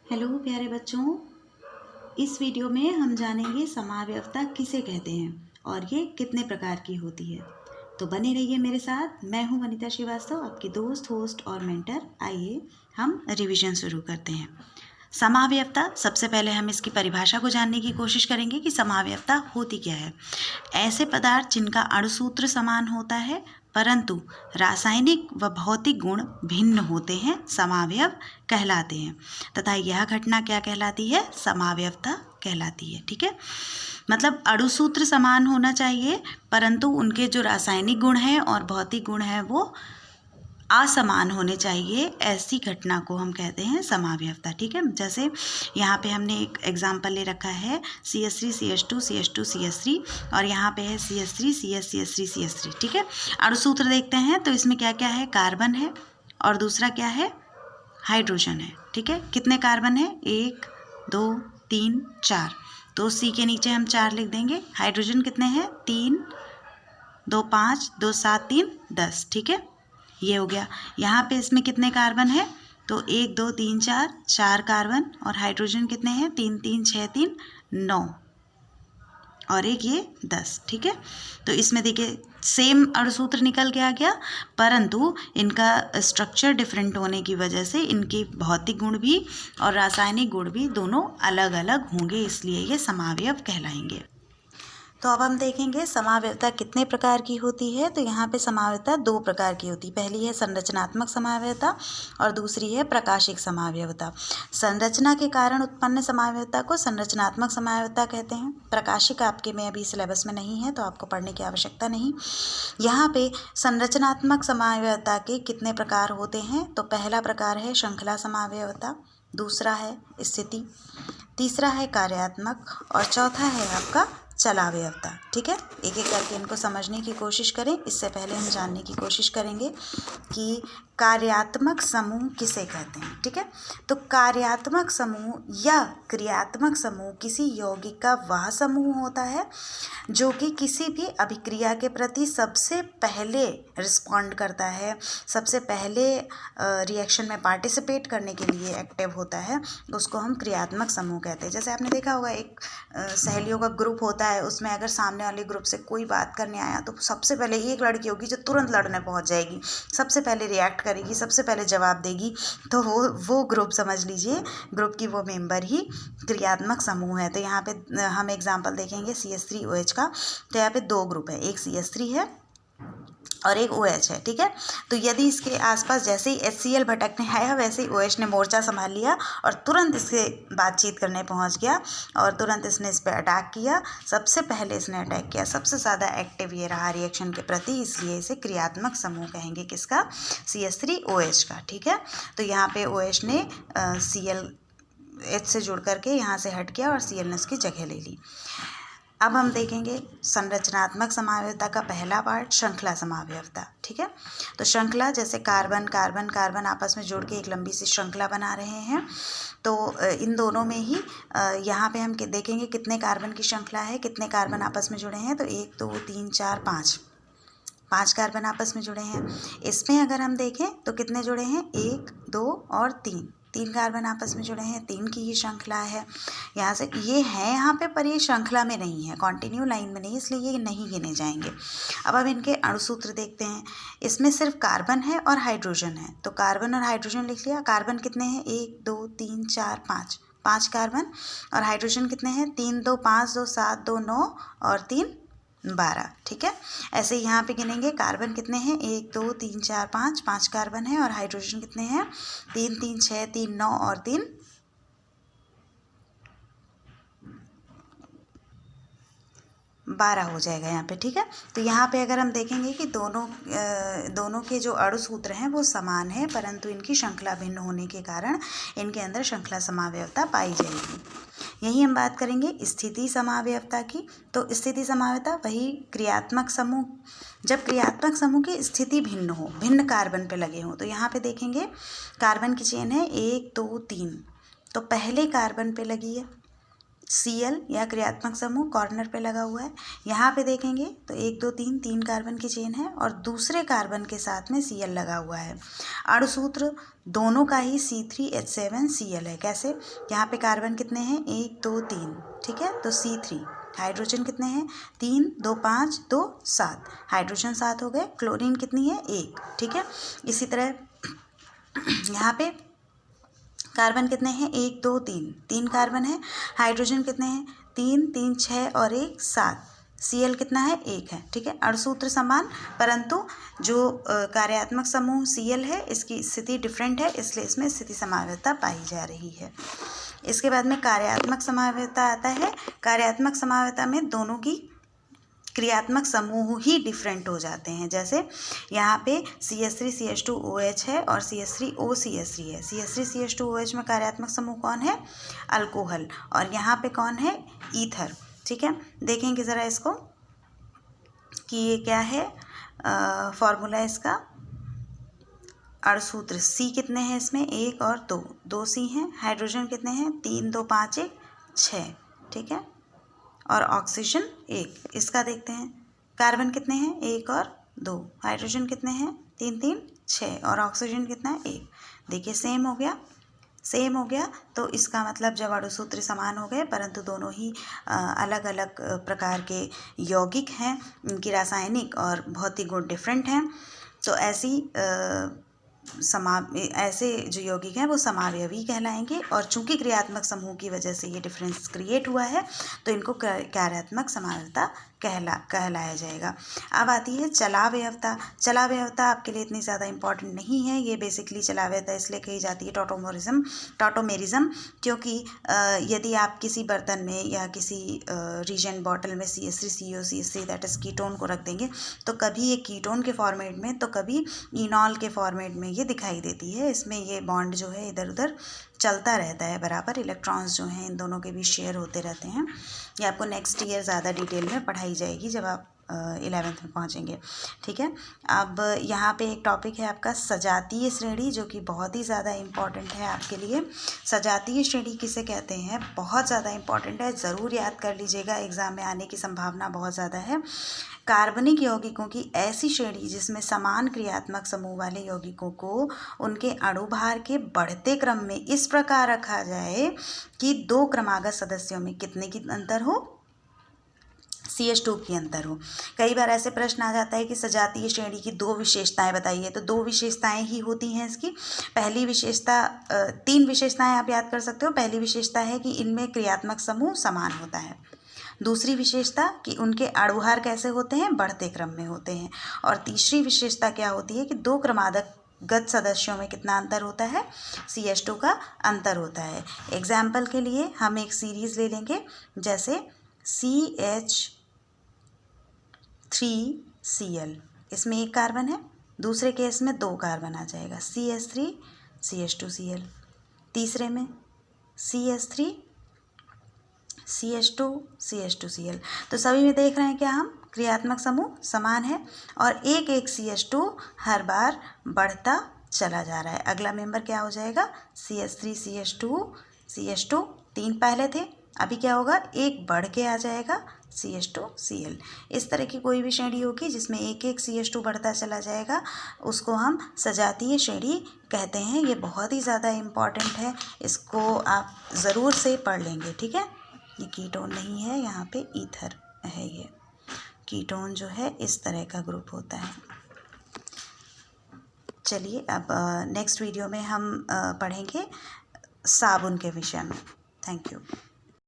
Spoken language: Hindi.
हेलो प्यारे बच्चों, इस वीडियो में हम जानेंगे समावयवता किसे कहते हैं और ये कितने प्रकार की होती है। तो बने रहिए मेरे साथ। मैं हूं वनिता श्रीवास्तव, आपकी दोस्त, होस्ट और मेंटर। आइए हम रिवीजन शुरू करते हैं। समावयवता, सबसे पहले हम इसकी परिभाषा को जानने की कोशिश करेंगे कि समावयवता होती क्या है। ऐसे पदार्थ जिनका अणुसूत्र समान होता है परंतु रासायनिक व भौतिक गुण भिन्न होते हैं समावयव कहलाते हैं, तथा यह घटना क्या कहलाती है? समावयवता कहलाती है। ठीक है, मतलब अणुसूत्र समान होना चाहिए परंतु उनके जो रासायनिक गुण हैं और भौतिक गुण हैं वो असमान होने चाहिए। ऐसी घटना को हम कहते हैं समावयवता। ठीक है, जैसे यहाँ पे हमने एक एग्जाम्पल ले रखा है CH3 CH2 CH2 CH3 और यहाँ पे है CH3 CH CH3 CH3। ठीक है, अणुसूत्र देखते हैं तो इसमें क्या क्या है? कार्बन है और दूसरा क्या है? हाइड्रोजन है। ठीक है, कितने कार्बन है? 1 2 3 4, तो C के नीचे हम 4 लिख देंगे। हाइड्रोजन कितने हैं? 3 2 5 2 7 3 10। ठीक है, ये हो गया। यहाँ पे इसमें कितने कार्बन है? तो 1 2 3 4, 4 कार्बन और हाइड्रोजन कितने हैं? 3 3 6 3 9 और एक ये 10। ठीक है, तो इसमें देखिए सेम अणुसूत्र निकल के आ गया परंतु इनका स्ट्रक्चर डिफरेंट होने की वजह से इनके भौतिक गुण भी और रासायनिक गुण भी दोनों अलग अलग होंगे, इसलिए ये समावयव कहलाएंगे। तो अब हम देखेंगे समावयवता कितने प्रकार की होती है। तो यहाँ पे समावयवता 2 प्रकार की होती है। पहली है संरचनात्मक समावयवता और दूसरी है प्रकाशिक समावयवता। संरचना के कारण उत्पन्न समावयवता को संरचनात्मक समावयवता कहते हैं। प्रकाशिक आपके में अभी सिलेबस में नहीं है तो आपको पढ़ने की आवश्यकता नहीं। यहाँ पे संरचनात्मक समावयवता के कितने प्रकार होते हैं? तो पहला प्रकार है श्रृंखला समावयवता, दूसरा है स्थिति, तीसरा है कार्यात्मक और चौथा है आपका चलावयवता। ठीक है, एक एक करके इनको समझने की कोशिश करें। इससे पहले हम जानने की कोशिश करेंगे कि कार्यात्मक समूह किसे कहते हैं। ठीक है, तो कार्यात्मक समूह या क्रियात्मक समूह किसी यौगिक का वह समूह होता है जो कि किसी भी अभिक्रिया के प्रति सबसे पहले रिस्पॉन्ड करता है, सबसे पहले रिएक्शन में पार्टिसिपेट करने के लिए एक्टिव होता है, उसको हम क्रियात्मक समूह कहते हैं। जैसे आपने देखा होगा एक सहेलियों का ग्रुप होता है, उसमें अगर सामने वाले ग्रुप से कोई बात करने आया तो सबसे पहले एक लड़की होगी जो तुरंत लड़ने पहुंच जाएगी, सबसे पहले रिएक्ट करेगी, सबसे पहले जवाब देगी। तो वो ग्रुप समझ लीजिए, ग्रुप की वो मेंबर ही क्रियात्मक समूह है। तो यहाँ पे हम एग्जांपल देखेंगे CH3OH का। तो यहाँ पे 2 ग्रुप है, एक CH3 है और एक OH है। ठीक है, तो यदि इसके आसपास जैसे ही HCl भटकने आया वैसे ही OH ने मोर्चा संभाल लिया और तुरंत इससे बातचीत करने पहुंच गया और तुरंत इसने इस पर अटैक किया। सबसे पहले इसने अटैक किया, सबसे ज़्यादा एक्टिव ये रहा रिएक्शन के प्रति, इसलिए इसे क्रियात्मक समूह कहेंगे। किसका? CH3OH का। ठीक है, तो यहाँ पे OH ने H से जुड़ करके यहाँ से हट गया और Cl ने उसकी जगह ले ली। अब हम देखेंगे संरचनात्मक समावयवता का पहला पार्ट, श्रृंखला समावयवता। ठीक है, तो श्रृंखला जैसे कार्बन कार्बन कार्बन आपस में जुड़ के एक लंबी सी श्रृंखला बना रहे हैं, तो इन दोनों में ही यहाँ पे हम देखेंगे कितने कार्बन की श्रृंखला है, कितने कार्बन आपस में जुड़े हैं। तो 1 2 3 4 5 कार्बन आपस में जुड़े हैं। इसमें अगर हम देखें तो कितने जुड़े हैं? 1 2 और 3 कार्बन आपस में जुड़े हैं, 3 की ही श्रृंखला है। यहाँ से ये है यहाँ पे, पर ये श्रृंखला में नहीं है, कॉन्टिन्यू लाइन में नहीं, इसलिए ये नहीं गिने जाएंगे। अब हम इनके अणुसूत्र देखते हैं। इसमें सिर्फ कार्बन है और हाइड्रोजन है, तो कार्बन और हाइड्रोजन लिख लिया। कार्बन कितने हैं? 1 2 3 4 5 कार्बन और हाइड्रोजन कितने हैं? 3 2 5 2 7 2 9 और 3 12। ठीक है, ऐसे यहाँ पे गिनेंगे। कार्बन कितने हैं? 1 2 3 4 5 कार्बन है और हाइड्रोजन कितने हैं? 3 3 6 3 9 और 3 12 हो जाएगा यहाँ पे। ठीक है, तो यहाँ पे अगर हम देखेंगे कि दोनों के जो अणुसूत्र हैं वो समान है परंतु इनकी श्रृंखला भिन्न होने के कारण इनके अंदर श्रृंखला समावयवता पाई जाएगी। यही हम बात करेंगे स्थिति समावयवता की। तो स्थिति समावयवता वही क्रियात्मक समूह, जब क्रियात्मक समूह की स्थिति भिन्न हो, भिन्न कार्बन पे लगे हों। तो यहाँ पे देखेंगे कार्बन की चेन है 1 2 3, तो पहले कार्बन पे लगी है, Cl या क्रियात्मक समूह कॉर्नर पे लगा हुआ है। यहाँ पे देखेंगे तो 1 2 3 3 कार्बन की चेन है और दूसरे कार्बन के साथ में Cl लगा हुआ है। अणुसूत्र दोनों का ही C3H7Cl है। कैसे? यहाँ पे कार्बन कितने हैं? 1 2 3, ठीक है, तो C3। हाइड्रोजन कितने हैं? 3 2 5 2 7, हाइड्रोजन 7 हो गए। क्लोरीन कितनी है? 1, ठीक है। इसी तरह यहाँ पे कार्बन कितने हैं? 1 2 3, 3 कार्बन है। हाइड्रोजन कितने हैं? 3 3 6 और 1 7। Cl कितना है? 1 है, ठीक है। अणुसूत्र समान, परंतु जो कार्यात्मक समूह Cl है इसकी स्थिति डिफरेंट है, इसलिए इसमें स्थिति समावयवता पाई जा रही है। इसके बाद में कार्यात्मक समावयवता आता है। कार्यात्मक समावयवता में दोनों की क्रियात्मक समूह ही डिफरेंट हो जाते हैं। जैसे यहाँ पे CH3CH2OH है और CH3OCH3 है। CH3CH2OH में कार्यात्मक समूह कौन है? अल्कोहल। और यहाँ पे कौन है? ईथर, ठीक है। देखेंगे ज़रा इसको कि ये क्या है फॉर्मूला इसका। अणुसूत्र C कितने हैं इसमें? 1 और 2, 2 C हैं। हाइड्रोजन कितने हैं? 3 2 5 1 6, ठीक है। और ऑक्सीजन 1। इसका देखते हैं, कार्बन कितने हैं? 1 और 2। हाइड्रोजन कितने हैं? 3 3 6 और ऑक्सीजन कितना है? 1। देखिए सेम हो गया, सेम हो गया। तो इसका मतलब जब अणुसूत्र समान हो गए परंतु दोनों ही अलग अलग प्रकार के यौगिक हैं, इनकी रासायनिक और भौतिक गुण डिफरेंट हैं, तो ऐसे जो यौगिक हैं वो समावयवी कहलाएंगे। और चूंकि क्रियात्मक समूह की वजह से ये डिफरेंस क्रिएट हुआ है तो इनको कार्यात्मक समावयवता कहलाया जाएगा। अब आती है चलावयवता। चलावयवता आपके लिए इतनी ज़्यादा इम्पॉर्टेंट नहीं है। ये बेसिकली चलावयवता इसलिए कही जाती है टॉटोमेरिज्म, क्योंकि यदि आप किसी बर्तन में या किसी रीजन बॉटल में CH3COCH3 दैट इज कीटोन को रख देंगे तो कभी ये कीटोन के फॉर्मेट में तो कभी इनॉल के फॉर्मेट में ये दिखाई देती है। इसमें ये बॉन्ड जो है इधर उधर चलता रहता है बराबर, इलेक्ट्रॉन्स जो हैं इन दोनों के बीच शेयर होते रहते हैं। ये आपको नेक्स्ट ईयर ज़्यादा डिटेल में पढ़ाई जाएगी जब आप 11th में पहुंचेंगे, ठीक है। अब यहाँ पे एक टॉपिक है आपका सजातीय श्रेणी, जो कि बहुत ही ज़्यादा इम्पॉर्टेंट है आपके लिए। सजातीय श्रेणी किसे कहते हैं? बहुत ज़्यादा इम्पॉर्टेंट है, ज़रूर याद कर लीजिएगा, एग्ज़ाम में आने की संभावना बहुत ज़्यादा है। कार्बनिक यौगिकों की ऐसी श्रेणी जिसमें समान क्रियात्मक समूह वाले यौगिकों को उनके अणुभार के बढ़ते क्रम में इस प्रकार रखा जाए कि 2 क्रमागत सदस्यों में कितने की अंतर हो? CH2 की अंतर हो। कई बार ऐसे प्रश्न आ जाता है कि सजातीय श्रेणी की 2 विशेषताएं बताइए, तो 2 विशेषताएं ही होती हैं इसकी। पहली विशेषता 3 विशेषताएं आप याद कर सकते हो। पहली विशेषता है कि इनमें क्रियात्मक समूह समान होता है। दूसरी विशेषता कि उनके अणुभार कैसे होते हैं? बढ़ते क्रम में होते हैं। और तीसरी विशेषता क्या होती है कि 2 क्रमागत सदस्यों में कितना अंतर होता है? CH2 का अंतर होता है। एग्जाम्पल के लिए हम एक सीरीज़ ले लेंगे, जैसे CH3Cl, इसमें 1 कार्बन है, दूसरे केस में 2 कार्बन आ जाएगा, CH3CH2Cl। तीसरे में CH2CH2Cl। तो सभी में देख रहे हैं क्या हम? क्रियात्मक समूह समान है और एक एक CH2 हर बार बढ़ता चला जा रहा है। अगला मेंबर क्या हो जाएगा? CH3CH2 3 पहले थे, अभी क्या होगा? 1 बढ़ के आ जाएगा CH2Cl। इस तरह की कोई भी श्रेणी होगी जिसमें एक एक CH2 बढ़ता चला जाएगा, उसको हम सजातीय श्रेणी कहते हैं। ये बहुत ही ज़्यादा इम्पॉर्टेंट है, इसको आप ज़रूर से पढ़ लेंगे, ठीक है। ये कीटोन नहीं है, यहाँ पे ईथर है। ये कीटोन जो है इस तरह का ग्रुप होता है। चलिए अब नेक्स्ट वीडियो में हम पढ़ेंगे साबुन के विषय में। Thank you.